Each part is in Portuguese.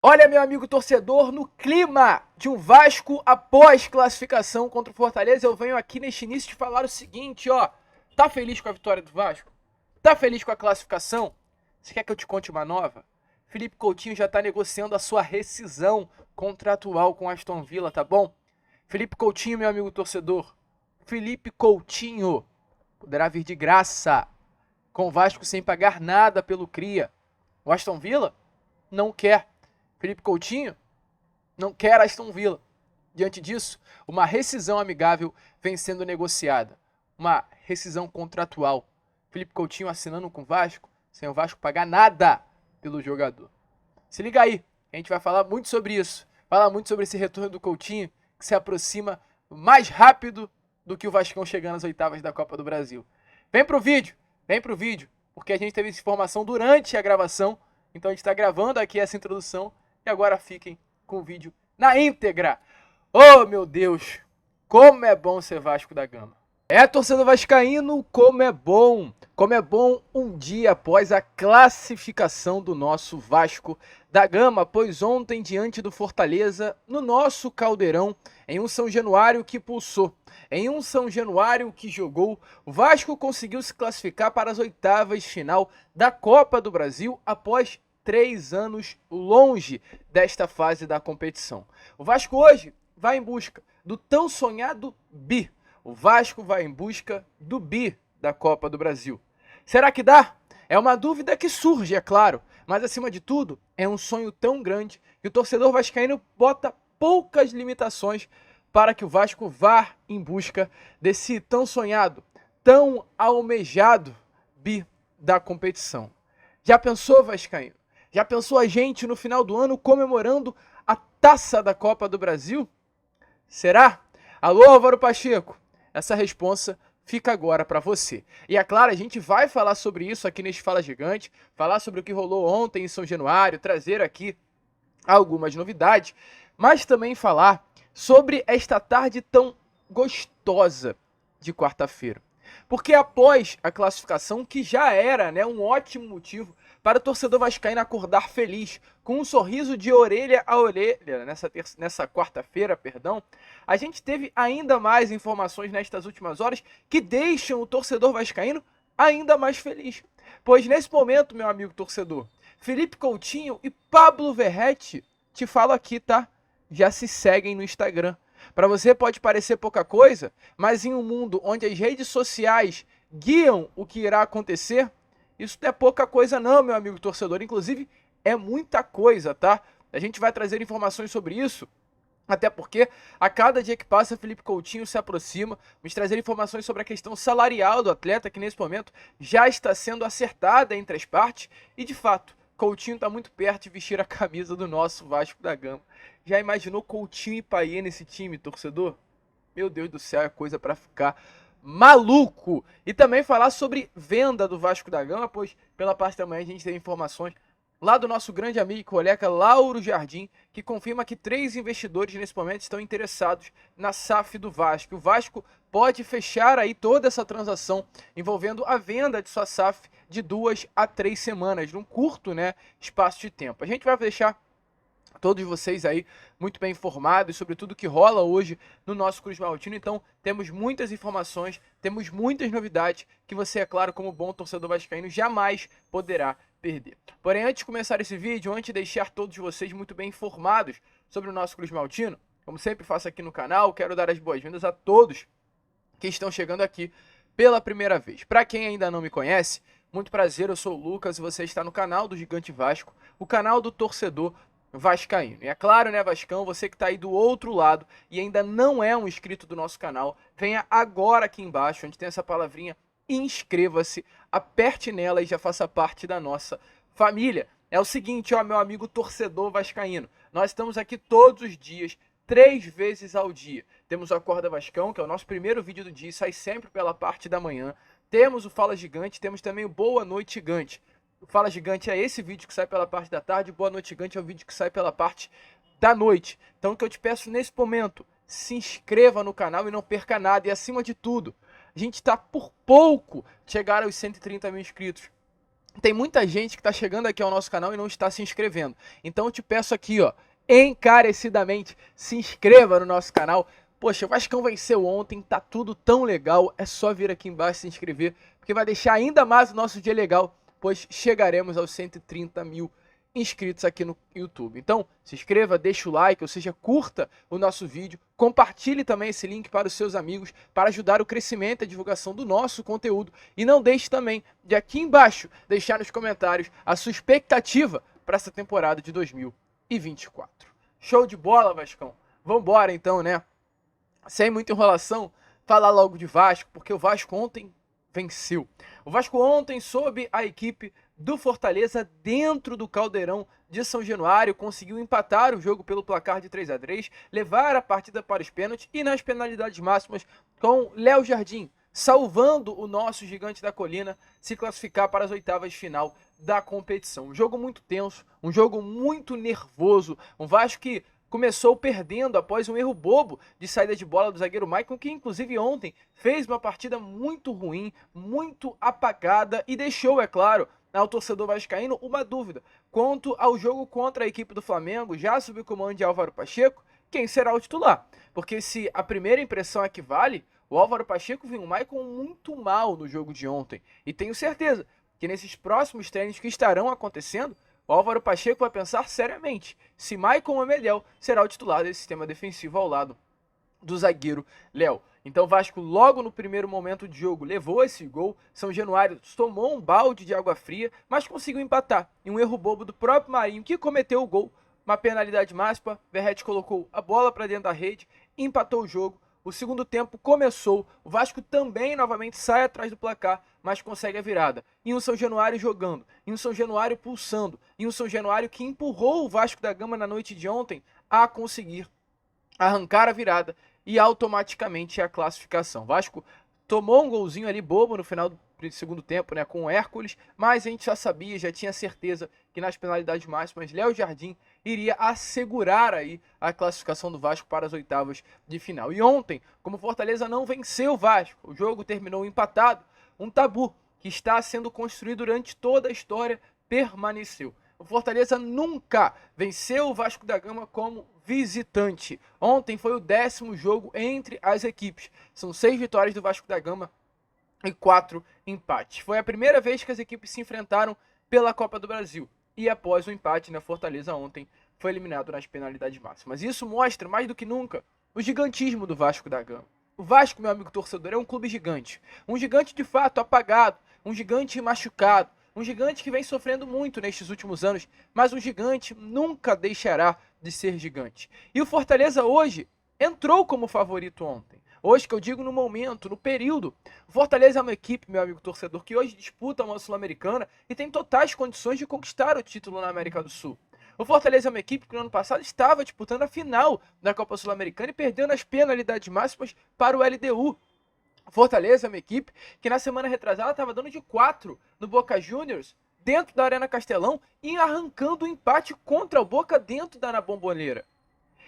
Olha, meu amigo torcedor, no clima de um Vasco após classificação contra o Fortaleza, eu venho aqui neste início te falar o seguinte, ó. Tá feliz com a vitória do Vasco? Tá feliz com a classificação? Você quer que eu te conte uma nova? Felipe Coutinho já tá negociando a sua rescisão contratual com Aston Villa, tá bom? Felipe Coutinho, meu amigo torcedor, Felipe Coutinho poderá vir de graça com o Vasco sem pagar nada pelo cria. O Aston Villa não quer. Felipe Coutinho não quer Aston Villa. Diante disso, uma rescisão amigável vem sendo negociada. Uma rescisão contratual. Felipe Coutinho assinando com o Vasco, sem o Vasco pagar nada pelo jogador. Se liga aí, a gente vai falar muito sobre isso. Falar muito sobre esse retorno do Coutinho, que se aproxima mais rápido do que o Vascão chegando às oitavas da Copa do Brasil. Vem pro vídeo, porque a gente teve essa informação durante a gravação. Então a gente está gravando aqui essa introdução. E agora fiquem com o vídeo na íntegra. Oh, meu Deus, como é bom ser Vasco da Gama. Torcedor vascaíno, como é bom um dia após a classificação do nosso Vasco da Gama, pois ontem, diante do Fortaleza, no nosso caldeirão, em um São Januário que pulsou, em um São Januário que jogou, o Vasco conseguiu se classificar para as oitavas de final da Copa do Brasil após 3 anos longe desta fase da competição. O Vasco hoje vai em busca do tão sonhado bi. O Vasco vai em busca do bi da Copa do Brasil. Será que dá? É uma dúvida que surge, é claro, mas acima de tudo, é um sonho tão grande que o torcedor vascaíno bota poucas limitações para que o Vasco vá em busca desse tão sonhado, tão almejado bi da competição. Já pensou, vascaíno? Já pensou a gente no final do ano comemorando a taça da Copa do Brasil? Será? Alô, Álvaro Pacheco? Essa responsa fica agora para você. E é claro, a gente vai falar sobre isso aqui neste Fala Gigante, falar sobre o que rolou ontem em São Januário, trazer aqui algumas novidades, mas também falar sobre esta tarde tão gostosa de quarta-feira. Porque após a classificação, que já era, né, um ótimo motivo para o torcedor vascaíno acordar feliz, com um sorriso de orelha a orelha nessa quarta-feira, a gente teve ainda mais informações nestas últimas horas que deixam o torcedor vascaíno ainda mais feliz. Pois nesse momento, meu amigo torcedor, Felipe Coutinho e Pablo Verratti, te falo aqui, tá? Já se seguem no Instagram. Para você pode parecer pouca coisa, mas em um mundo onde as redes sociais guiam o que irá acontecer, isso não é pouca coisa não, meu amigo torcedor. Inclusive, é muita coisa, tá? A gente vai trazer informações sobre isso, até porque a cada dia que passa, Felipe Coutinho se aproxima. Vamos trazer informações sobre a questão salarial do atleta, que nesse momento já está sendo acertada entre as partes. E, de fato, Coutinho está muito perto de vestir a camisa do nosso Vasco da Gama. Já imaginou Coutinho e Payet nesse time, torcedor? Meu Deus do céu, é coisa para ficar maluco! E também falar sobre venda do Vasco da Gama, pois pela parte da manhã a gente tem informações lá do nosso grande amigo e colega Lauro Jardim, que confirma que 3 investidores nesse momento estão interessados na SAF do Vasco. O Vasco pode fechar aí toda essa transação envolvendo a venda de sua SAF de 2 a 3 semanas, num curto, né, espaço de tempo. A gente vai deixar todos vocês aí muito bem informados sobre tudo que rola hoje no nosso Cruz Maltino. Então, temos muitas informações, temos muitas novidades que você, é claro, como bom torcedor vascaíno, jamais poderá perder. Porém, antes de começar esse vídeo, antes de deixar todos vocês muito bem informados sobre o nosso Cruz Maltino, como sempre faço aqui no canal, quero dar as boas-vindas a todos que estão chegando aqui pela primeira vez. Para quem ainda não me conhece, muito prazer, eu sou o Lucas e você está no canal do Gigante Vasco, o canal do torcedor vascaíno. E é claro, né, Vascão, você que está aí do outro lado e ainda não é um inscrito do nosso canal, venha agora aqui embaixo, onde tem essa palavrinha inscreva-se, aperte nela e já faça parte da nossa família. É o seguinte, ó, meu amigo torcedor vascaíno, nós estamos aqui todos os dias, 3 vezes ao dia. Temos o Acorda Vascão, que é o nosso primeiro vídeo do dia, sai sempre pela parte da manhã. Temos o Fala Gigante, temos também o Boa Noite Gigante. O Fala Gigante é esse vídeo que sai pela parte da tarde, o Boa Noite Gigante é o vídeo que sai pela parte da noite. Então o que eu te peço nesse momento, se inscreva no canal e não perca nada. E acima de tudo, a gente está por pouco de chegar aos 130 mil inscritos. tem muita gente que está chegando aqui ao nosso canal e não está se inscrevendo. Então eu te peço aqui, ó, encarecidamente, se inscreva no nosso canal. Poxa, o Vascão venceu ontem, tá tudo tão legal, é só vir aqui embaixo se inscrever, porque vai deixar ainda mais o nosso dia legal, pois chegaremos aos 130 mil inscritos aqui no YouTube. Então, se inscreva, deixa o like, ou seja, curta o nosso vídeo, compartilhe também esse link para os seus amigos, para ajudar o crescimento e a divulgação do nosso conteúdo. E não deixe também de aqui embaixo deixar nos comentários a sua expectativa para essa temporada de 2024. Show de bola, Vascão? Vambora então, né? Sem muita enrolação, falar logo de Vasco, porque o Vasco ontem venceu. O Vasco ontem, sob a equipe do Fortaleza, dentro do Caldeirão de São Januário, conseguiu empatar o jogo pelo placar de 3-3, levar a partida para os pênaltis e nas penalidades máximas com Léo Jardim, salvando o nosso gigante da colina se classificar para as oitavas de final da competição. Um jogo muito tenso, um jogo muito nervoso, um Vasco que começou perdendo após um erro bobo de saída de bola do zagueiro Maicon, que inclusive ontem fez uma partida muito ruim, muito apagada e deixou, é claro, ao torcedor vascaíno uma dúvida quanto ao jogo contra a equipe do Flamengo, já sob o comando de Álvaro Pacheco, quem será o titular. Porque se a primeira impressão é que vale, o Álvaro Pacheco viu o Maicon muito mal no jogo de ontem. E tenho certeza que nesses próximos treinos que estarão acontecendo, o Álvaro Pacheco vai pensar seriamente se Maicon ou Medel será o titular desse sistema defensivo ao lado do zagueiro Léo. Então o Vasco logo no primeiro momento de jogo levou esse gol, São Januário tomou um balde de água fria, mas conseguiu empatar em um erro bobo do próprio Marinho, que cometeu o gol, uma penalidade máxima, Verratti colocou a bola para dentro da rede, empatou o jogo. O segundo tempo começou, o Vasco também novamente sai atrás do placar, mas consegue a virada. E um São Januário jogando, e um São Januário pulsando, e um São Januário que empurrou o Vasco da Gama na noite de ontem a conseguir arrancar a virada e automaticamente a classificação. O Vasco tomou um golzinho ali bobo no final do segundo tempo, né, com o Hércules, mas a gente já sabia, já tinha certeza que nas penalidades máximas Léo Jardim iria assegurar aí a classificação do Vasco para as oitavas de final. E ontem, como o Fortaleza não venceu o Vasco, o jogo terminou empatado, um tabu que está sendo construído durante toda a história permaneceu. O Fortaleza nunca venceu o Vasco da Gama como visitante. Ontem foi o 10º jogo entre as equipes. São 6 vitórias do Vasco da Gama e 4 empates. Foi a primeira vez que as equipes se enfrentaram pela Copa do Brasil. E após o empate, na Fortaleza ontem foi eliminado nas penalidades máximas. Isso mostra, mais do que nunca, o gigantismo do Vasco da Gama. O Vasco, meu amigo torcedor, é um clube gigante. Um gigante de fato apagado, um gigante machucado, um gigante que vem sofrendo muito nestes últimos anos, mas um gigante nunca deixará de ser gigante. E o Fortaleza hoje entrou como favorito ontem. Hoje, que eu digo no momento, no período, o Fortaleza é uma equipe, meu amigo torcedor, que hoje disputa uma Sul-Americana e tem totais condições de conquistar o título na América do Sul. O Fortaleza é uma equipe que no ano passado estava disputando a final da Copa Sul-Americana e perdeu nas penalidades máximas para o LDU. Fortaleza é uma equipe que na semana retrasada estava dando de 4 no Boca Juniors, dentro da Arena Castelão, e arrancando o empate contra o Boca dentro da Bombonera.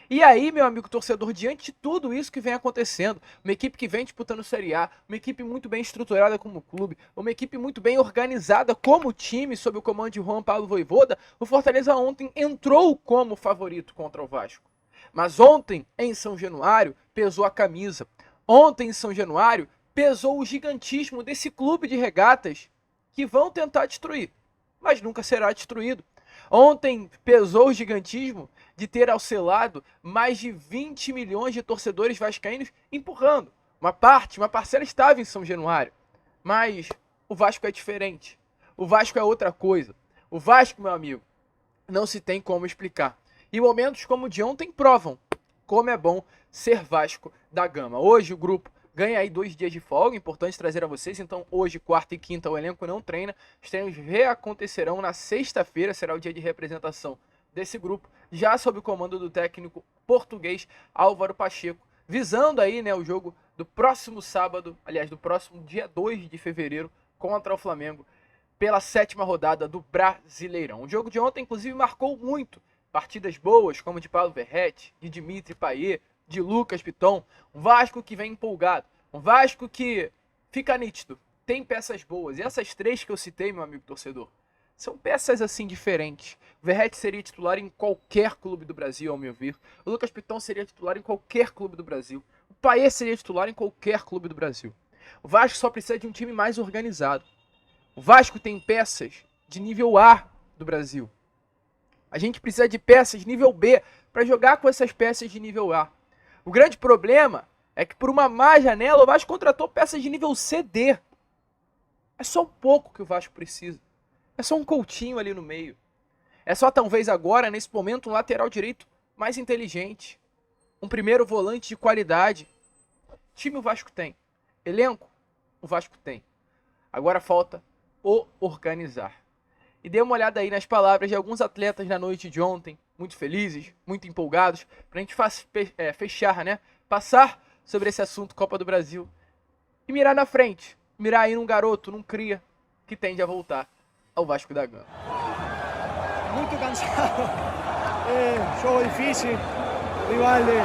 E aí, meu amigo torcedor, diante de tudo isso que vem acontecendo, uma equipe que vem disputando Série A, uma equipe muito bem estruturada como clube, uma equipe muito bem organizada como time, sob o comando de Juan Paulo Vojvoda, o Fortaleza ontem entrou como favorito contra o Vasco. Mas ontem, em São Januário, pesou a camisa. Ontem, em São Januário, pesou o gigantismo desse clube de regatas que vão tentar destruir, mas nunca será destruído. Ontem pesou o gigantismo de ter ao seu lado mais de 20 milhões de torcedores vascaínos empurrando. Uma parcela estava em São Januário. Mas o Vasco é diferente. O Vasco é outra coisa. O Vasco, meu amigo, não se tem como explicar. E momentos como o de ontem provam como é bom ser Vasco da Gama. Hoje o grupo ganha aí 2 dias de folga, importante trazer a vocês. Então hoje, quarta e quinta, o elenco não treina. Os treinos reacontecerão na sexta-feira, será o dia de representação desse grupo, já sob o comando do técnico português Álvaro Pacheco, visando aí, né, o jogo do próximo sábado, aliás, do próximo dia 2 de fevereiro, contra o Flamengo, pela 7ª rodada do Brasileirão. O jogo de ontem, inclusive, marcou muito. Partidas boas, como de Paulo Verratti, de Dimitri Payet, de Lucas Piton. Um Vasco que vem empolgado. Um Vasco que fica nítido. tem peças boas. E essas 3 que eu citei, meu amigo torcedor, são peças assim diferentes. O Verratti seria titular em qualquer clube do Brasil, ao meu ver. O Lucas Piton seria titular em qualquer clube do Brasil. O Payet seria titular em qualquer clube do Brasil. O Vasco só precisa de um time mais organizado. O Vasco tem peças de nível A do Brasil. A gente precisa de peças de nível B para jogar com essas peças de nível A. O grande problema é que por uma má janela o Vasco contratou peças de nível C, D. É só um pouco que o Vasco precisa. É só um Coutinho ali no meio. É só talvez agora, nesse momento, um lateral direito mais inteligente. Um primeiro volante de qualidade. Time o Vasco tem. Elenco o Vasco tem. Agora falta o organizar. E dê uma olhada aí nas palavras de alguns atletas na noite de ontem, muito felizes, muito empolgados, pra gente fechar, né? Passar sobre esse assunto Copa do Brasil e mirar na frente. Mirar aí num garoto, num cria, que tende a voltar ao Vasco da Gama. Muito cansado. Jogo difícil, rival de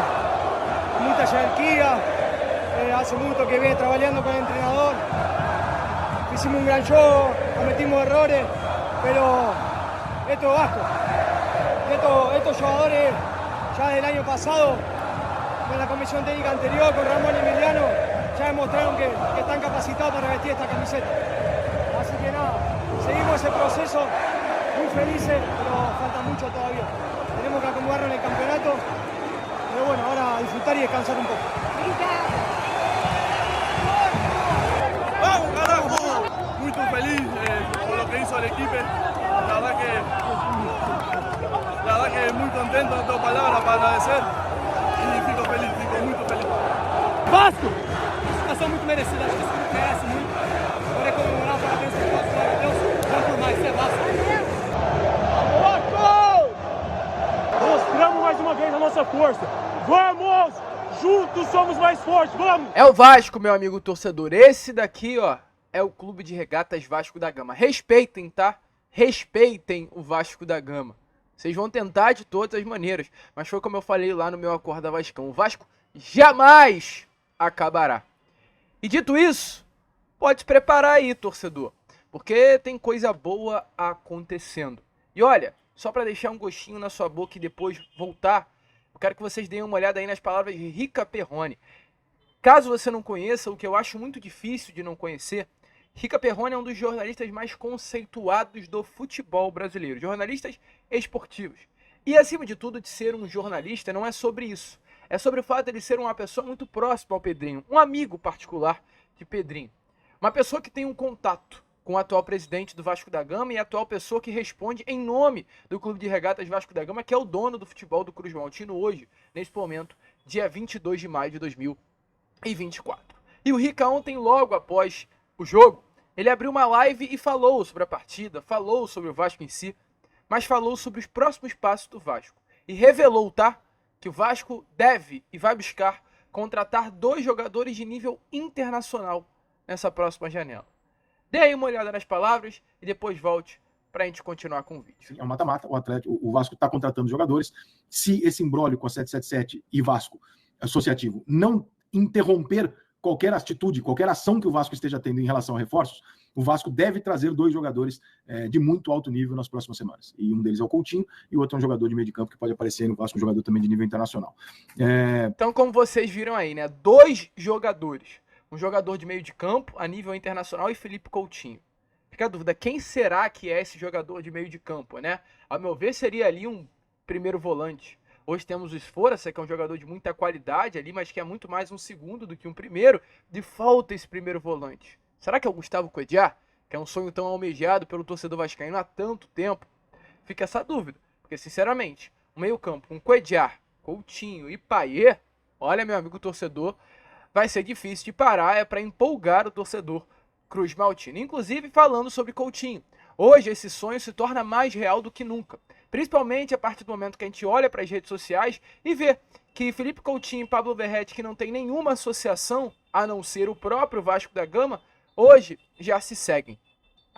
muita jerarquia. Hace muito que viene trabalhando com o treinador. Hicimos un gran show, cometimos errores, pero esto es Vasco. Estos jugadores ya del año pasado, con la comisión técnica anterior, con Ramón y Emiliano, ya demostraron que están capacitados para vestir esta camiseta. Así que nada, seguimos ese proceso, muy felices, pero falta mucho todavía. Tenemos que acomodarnos en el campeonato, pero bueno, ahora a disfrutar y descansar un poco. ¡Vamos, carajo! Muito feliz por lo que hizo el equipo. La verdad que muy contento, no tengo palabras para agradecer. Y fico feliz, fico muito feliz. Vasco! Classificação muito merecida, acho que esse time merece muito. Agora é comemorar, parabéns aos nossos, glória a Deus. Vamos por mais, é Vasco. Vasco! Mostramos mais uma vez a nossa força. Vamos! Juntos somos mais fortes, vamos! É o Vasco, meu amigo torcedor. Esse daqui, ó, é o Clube de Regatas Vasco da Gama. Respeitem, tá? Respeitem o Vasco da Gama. Vocês vão tentar de todas as maneiras. Mas foi como eu falei lá no meu Acorda Vascão. O Vasco jamais acabará. E dito isso, pode se preparar aí, torcedor. Porque tem coisa boa acontecendo. E olha, só para deixar um gostinho na sua boca e depois voltar, eu quero que vocês deem uma olhada aí nas palavras de Rica Perrone. Caso você não conheça, o que eu acho muito difícil de não conhecer, Rica Perrone é um dos jornalistas mais conceituados do futebol brasileiro. Jornalistas esportivos. E acima de tudo, de ser um jornalista não é sobre isso. É sobre o fato de ele ser uma pessoa muito próxima ao Pedrinho. Um amigo particular de Pedrinho. Uma pessoa que tem um contato com o atual presidente do Vasco da Gama e a atual pessoa que responde em nome do Clube de Regatas Vasco da Gama, que é o dono do futebol do Cruz Maltino hoje, nesse momento, dia 22 de maio de 2024. E o Rica ontem, logo após o jogo, ele abriu uma live e falou sobre a partida, falou sobre o Vasco em si, mas falou sobre os próximos passos do Vasco. E revelou, tá, que o Vasco deve e vai buscar contratar 2 jogadores de nível internacional nessa próxima janela. Dê aí uma olhada nas palavras e depois volte para a gente continuar com o vídeo. É um mata-mata, o Vasco está contratando jogadores. Se esse imbróglio com a 777 e Vasco associativo não interromper qualquer atitude, qualquer ação que o Vasco esteja tendo em relação a reforços, o Vasco deve trazer 2 jogadores de muito alto nível nas próximas semanas. E um deles é o Coutinho e o outro é um jogador de meio de campo que pode aparecer no Vasco, um jogador também de nível internacional. Então, como vocês viram aí, né? 2 jogadores. Um jogador de meio de campo a nível internacional e Felipe Coutinho. Fica a dúvida, quem será que é esse jogador de meio de campo, né? A meu ver, seria ali um primeiro volante. Hoje temos o Sforza, que é um jogador de muita qualidade ali, mas que é muito mais um segundo do que um primeiro. De falta esse primeiro volante. Será que é o Gustavo Coediar? Que é um sonho tão almejado pelo torcedor vascaíno há tanto tempo? Fica essa dúvida. Porque, sinceramente, o meio campo com Coediar, Coutinho e Payet, olha, meu amigo torcedor, vai ser difícil de parar, é para empolgar o torcedor Cruz Maltino. Inclusive, falando sobre Coutinho. Hoje, esse sonho se torna mais real do que nunca. Principalmente a partir do momento que a gente olha para as redes sociais e vê que Felipe Coutinho e Pablo Verratti, que não tem nenhuma associação, a não ser o próprio Vasco da Gama, hoje já se seguem.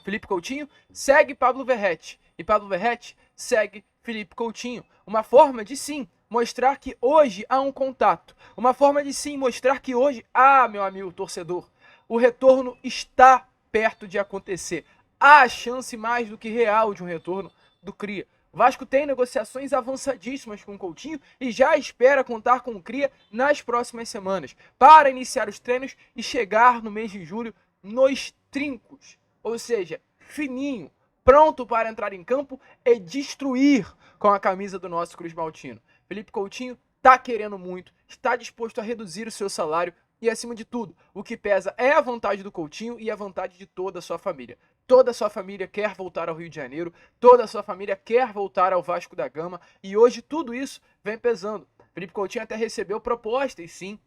Felipe Coutinho segue Pablo Verratti e Pablo Verratti segue Felipe Coutinho. Uma forma de, sim, mostrar que hoje há um contato. Uma forma de, sim, mostrar que hoje, meu amigo torcedor, o retorno está perto de acontecer. Há chance mais do que real de um retorno do Cria. O Vasco tem negociações avançadíssimas com o Coutinho e já espera contar com o Cria nas próximas semanas para iniciar os treinos e chegar no mês de julho nos trincos, ou seja, fininho, pronto para entrar em campo e destruir com a camisa do nosso Cruz Maltino. Felipe Coutinho está querendo muito, está disposto a reduzir o seu salário e, acima de tudo, o que pesa é a vontade do Coutinho e a vontade de toda a sua família. Toda a sua família quer voltar ao Rio de Janeiro, toda a sua família quer voltar ao Vasco da Gama e hoje tudo isso vem pesando. Felipe Coutinho até recebeu propostas, sim,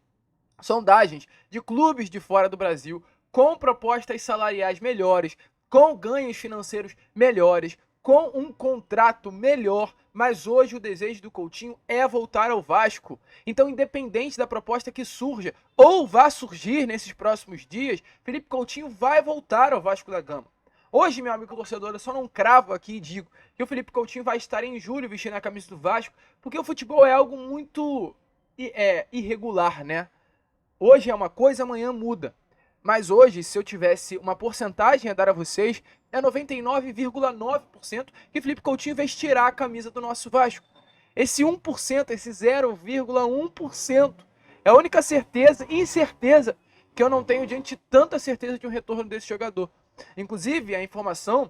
sondagens de clubes de fora do Brasil com propostas salariais melhores, com ganhos financeiros melhores, com um contrato melhor, mas hoje o desejo do Coutinho é voltar ao Vasco. Então, independente da proposta que surja ou vá surgir nesses próximos dias, Felipe Coutinho vai voltar ao Vasco da Gama. Hoje, meu amigo torcedor, eu só não cravo aqui e digo que o Felipe Coutinho vai estar em julho vestindo a camisa do Vasco, porque o futebol é algo muito irregular, né? Hoje é uma coisa, amanhã muda. Mas hoje, se eu tivesse uma porcentagem a dar a vocês, é 99,9% que Felipe Coutinho vestirá a camisa do nosso Vasco. Esse 1%, esse 0,1%, é a única certeza e incerteza que eu não tenho diante de tanta certeza de um retorno desse jogador. Inclusive, a informação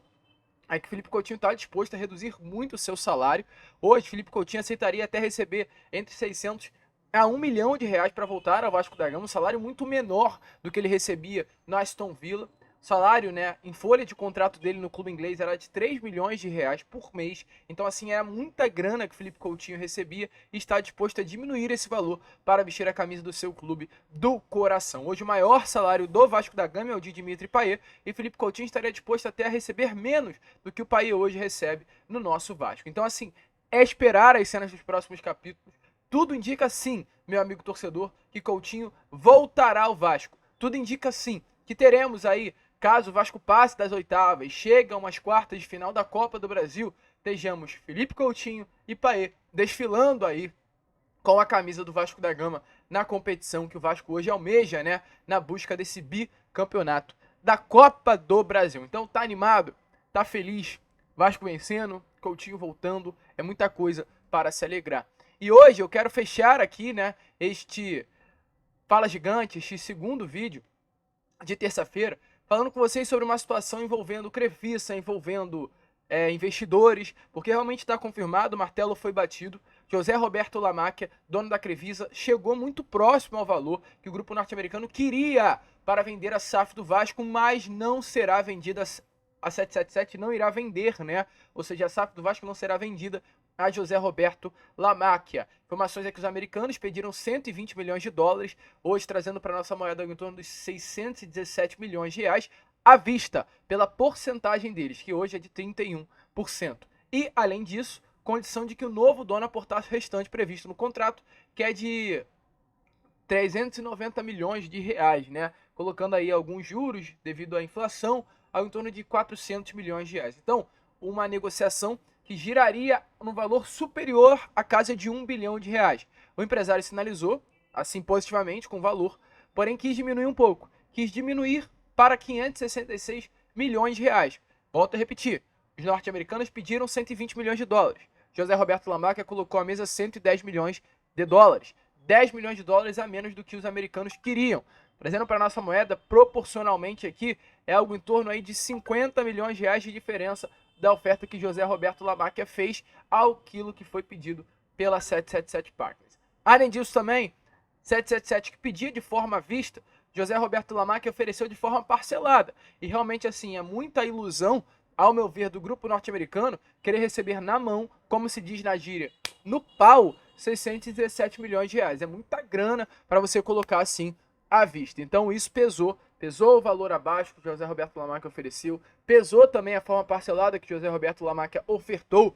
é que Felipe Coutinho está disposto a reduzir muito o seu salário. Hoje, Felipe Coutinho aceitaria até receber entre 600 a 1 milhão de reais para voltar ao Vasco da Gama, um salário muito menor do que ele recebia no Aston Villa. O salário, né, em folha de contrato dele no clube inglês era de 3 milhões de reais por mês. Então, assim, era muita grana que o Felipe Coutinho recebia e está disposto a diminuir esse valor para vestir a camisa do seu clube do coração. Hoje, o maior salário do Vasco da Gama é o de Dimitri Payet e Felipe Coutinho estaria disposto até a receber menos do que o Payet hoje recebe no nosso Vasco. Então, assim, é esperar as cenas dos próximos capítulos. Tudo indica sim, meu amigo torcedor, que Coutinho voltará ao Vasco. Tudo indica sim que teremos aí, caso o Vasco passe das oitavas, chegue a umas quartas de final da Copa do Brasil, estejamos Felipe Coutinho e Payet desfilando aí com a camisa do Vasco da Gama na competição que o Vasco hoje almeja, né? Na busca desse bicampeonato da Copa do Brasil. Então tá animado, tá feliz, Vasco vencendo, Coutinho voltando, é muita coisa para se alegrar. E hoje eu quero fechar aqui, né, este Fala Gigante, este segundo vídeo de terça-feira, falando com vocês sobre uma situação envolvendo Crefisa, envolvendo investidores, porque realmente está confirmado, o martelo foi batido. José Roberto Lamacchia, dono da Crefisa, chegou muito próximo ao valor que o grupo norte-americano queria para vender a SAF do Vasco, mas não será vendida, a 777 não irá vender, né? Ou seja, a SAF do Vasco não será vendida a José Roberto Lamacchia. Informações é que os americanos pediram 120 milhões de dólares, hoje trazendo para a nossa moeda em torno dos 617 milhões de reais, à vista, pela porcentagem deles, que hoje é de 31%. E, além disso, condição de que o novo dono aportasse o restante previsto no contrato, que é de 390 milhões de reais, né? Colocando aí alguns juros devido à inflação, ao em torno de 400 milhões de reais. Então, uma negociação que giraria no valor superior à casa de 1 bilhão de reais. O empresário sinalizou, assim positivamente, com o valor, porém quis diminuir um pouco. Quis diminuir para 566 milhões de reais. Volto a repetir, os norte-americanos pediram 120 milhões de dólares. José Roberto Lamacchia colocou à mesa 110 milhões de dólares. 10 milhões de dólares a menos do que os americanos queriam. Trazendo para a nossa moeda, proporcionalmente aqui, é algo em torno aí de 50 milhões de reais de diferença da oferta que José Roberto Lamacchia fez ao quilo que foi pedido pela 777 Partners. Além disso também, 777 que pedia de forma à vista, José Roberto Lamacchia ofereceu de forma parcelada. E realmente assim, é muita ilusão, ao meu ver, do grupo norte-americano querer receber na mão, como se diz na gíria, no pau, 617 milhões de reais. É muita grana para você colocar assim à vista. Então isso pesou o valor abaixo que o José Roberto Lamacchia ofereceu, pesou também a forma parcelada que o José Roberto Lamacchia ofertou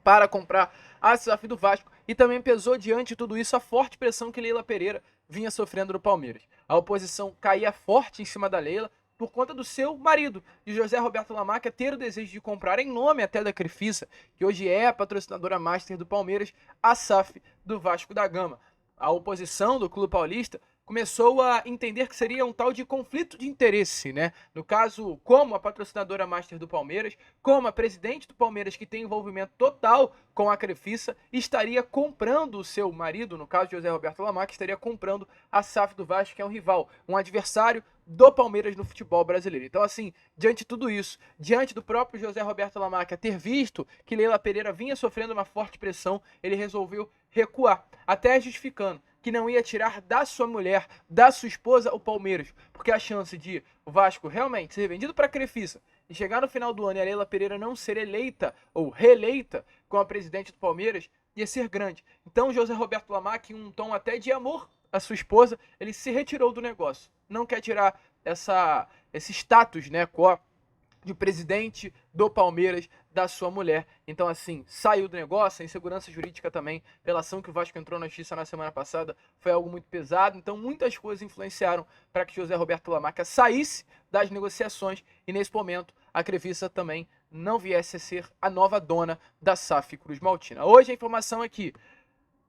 para comprar a SAF do Vasco e também pesou diante de tudo isso a forte pressão que Leila Pereira vinha sofrendo no Palmeiras. A oposição caía forte em cima da Leila por conta do seu marido, de José Roberto Lamacchia, ter o desejo de comprar em nome até da Crefisa, que hoje é a patrocinadora master do Palmeiras, a SAF do Vasco da Gama. A oposição do clube paulista começou a entender que seria um tal de conflito de interesse, né? No caso, como a patrocinadora master do Palmeiras, como a presidente do Palmeiras, que tem envolvimento total com a Crefisa, estaria comprando o seu marido, no caso de José Roberto Lamarca, estaria comprando a SAF do Vasco, que é um rival, um adversário do Palmeiras no futebol brasileiro. Então, assim, diante de tudo isso, diante do próprio José Roberto Lamarca ter visto que Leila Pereira vinha sofrendo uma forte pressão, ele resolveu recuar, até justificando que não ia tirar da sua mulher, da sua esposa, o Palmeiras, porque a chance de o Vasco realmente ser vendido para a Crefisa e chegar no final do ano e a Leila Pereira não ser eleita ou reeleita como a presidente do Palmeiras ia ser grande. Então, José Roberto Lamarca, em um tom até de amor à sua esposa, ele se retirou do negócio. Não quer tirar esse status, né, de presidente do Palmeiras da sua mulher. Então, assim, saiu do negócio. A insegurança jurídica também, pela ação que o Vasco entrou na justiça na semana passada, foi algo muito pesado. Então, muitas coisas influenciaram para que José Roberto Lamarca saísse das negociações e, nesse momento, a Crefisa também não viesse a ser a nova dona da SAF Cruz Maltina. Hoje a informação é que,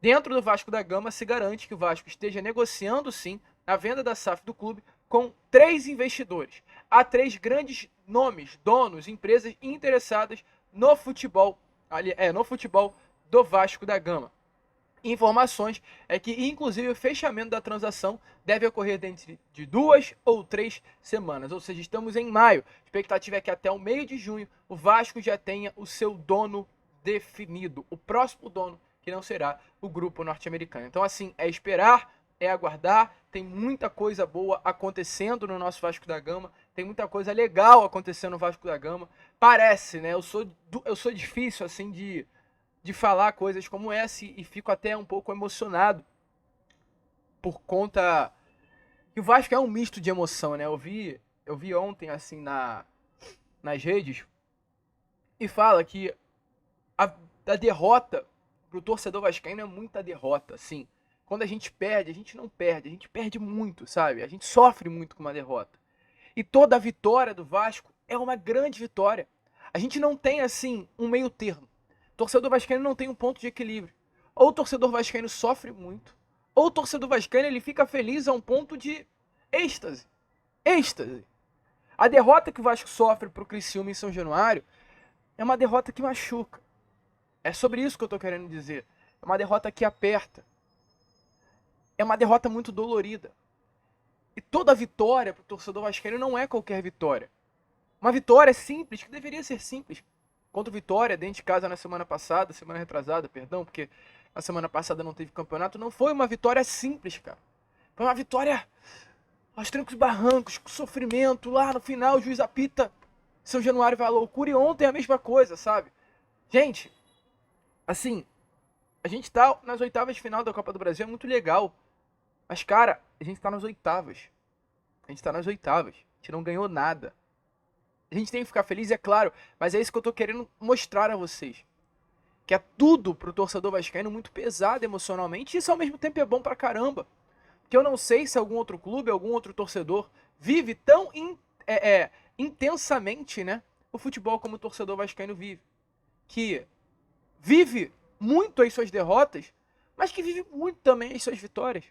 dentro do Vasco da Gama, se garante que o Vasco esteja negociando, sim, a venda da SAF do clube com 3 investidores. Há 3 grandes nomes, donos, empresas interessadas no futebol do Vasco da Gama. Informações é que, inclusive, o fechamento da transação deve ocorrer dentro de 2 ou 3 semanas. Ou seja, estamos em maio. A expectativa é que até o meio de junho o Vasco já tenha o seu dono definido. O próximo dono, que não será o grupo norte-americano. Então, assim, é esperar, é aguardar. Tem muita coisa boa acontecendo no nosso Vasco da Gama. Tem muita coisa legal acontecendo no Vasco da Gama. Parece, né? Eu sou difícil, assim, de falar coisas como essa e fico até um pouco emocionado por conta que o Vasco é um misto de emoção, né? Eu vi ontem, assim, nas redes, e fala que a derrota pro torcedor vascaíno é muita derrota, assim. Quando a gente não perde, a gente perde muito, sabe? A gente sofre muito com uma derrota. E toda a vitória do Vasco é uma grande vitória. A gente não tem, assim, um meio termo. O torcedor vascaíno não tem um ponto de equilíbrio. Ou o torcedor vascaíno sofre muito, ou o torcedor vascaíno ele fica feliz a um ponto de êxtase. Êxtase. A derrota que o Vasco sofre pro Criciúma em São Januário é uma derrota que machuca. É sobre isso que eu tô querendo dizer. É uma derrota que aperta. É uma derrota muito dolorida. E toda vitória pro torcedor vascaíno não é qualquer vitória. Uma vitória simples, que deveria ser simples. Contra o Vitória, dentro de casa semana retrasada, porque na semana passada não teve campeonato, não foi uma vitória simples, cara. Foi uma vitória aos trancos e barrancos, com sofrimento, lá no final o juiz apita, São Januário vai à loucura, e ontem é a mesma coisa, sabe? Gente, assim, a gente tá nas oitavas de final da Copa do Brasil, é muito legal. Mas, cara, a gente tá nas oitavas. A gente não ganhou nada. A gente tem que ficar feliz, é claro, mas é isso que eu tô querendo mostrar a vocês. Que é tudo pro torcedor vascaíno muito pesado emocionalmente, e isso ao mesmo tempo é bom pra caramba. Porque eu não sei se algum outro clube, algum outro torcedor vive tão intensamente, né, o futebol como o torcedor vascaíno vive. Que vive muito as suas derrotas, mas que vive muito também as suas vitórias.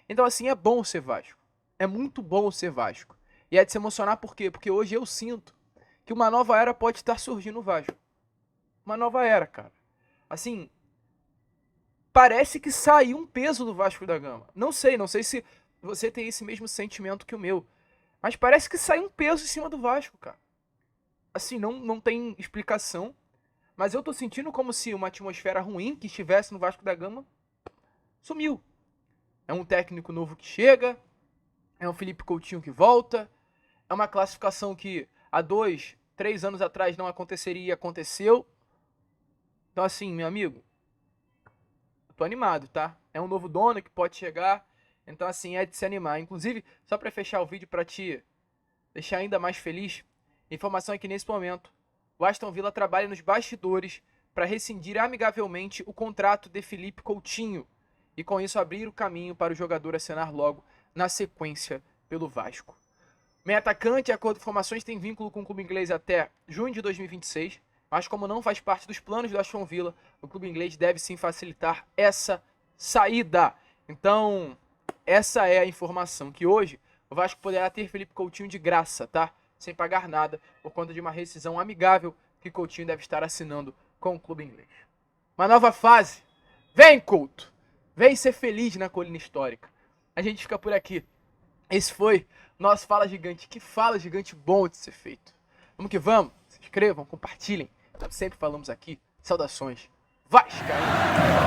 Então, assim, é bom ser Vasco. É muito bom ser Vasco. E é de se emocionar por quê? Porque hoje eu sinto que uma nova era pode estar surgindo no Vasco. Uma nova era, cara. Assim, parece que saiu um peso do Vasco da Gama. Não sei se você tem esse mesmo sentimento que o meu. Mas parece que saiu um peso em cima do Vasco, cara. Assim, não tem explicação. Mas eu tô sentindo como se uma atmosfera ruim que estivesse no Vasco da Gama sumiu. É um técnico novo que chega. É um Felipe Coutinho que volta. É uma classificação que há 2, 3 anos atrás não aconteceria e aconteceu. Então, assim, meu amigo, eu tô animado, tá? É um novo dono que pode chegar. Então, assim, é de se animar. Inclusive, só pra fechar o vídeo pra te deixar ainda mais feliz, a informação é que nesse momento o Aston Villa trabalha nos bastidores para rescindir amigavelmente o contrato de Felipe Coutinho e com isso abrir o caminho para o jogador assinar logo na sequência pelo Vasco. Meio atacante, de acordo com informações, tem vínculo com o clube inglês até junho de 2026, mas como não faz parte dos planos do Aston Villa, o clube inglês deve sim facilitar essa saída. Então, essa é a informação, que hoje o Vasco poderá ter Felipe Coutinho de graça, tá? Sem pagar nada, por conta de uma rescisão amigável que Coutinho deve estar assinando com o clube inglês. Uma nova fase. Vem, Couto! Vem ser feliz na colina histórica. A gente fica por aqui. Esse foi nosso Fala Gigante. Que Fala Gigante bom de ser feito. Vamos que vamos. Se inscrevam, compartilhem. Como sempre falamos aqui. Saudações. Vascaíno!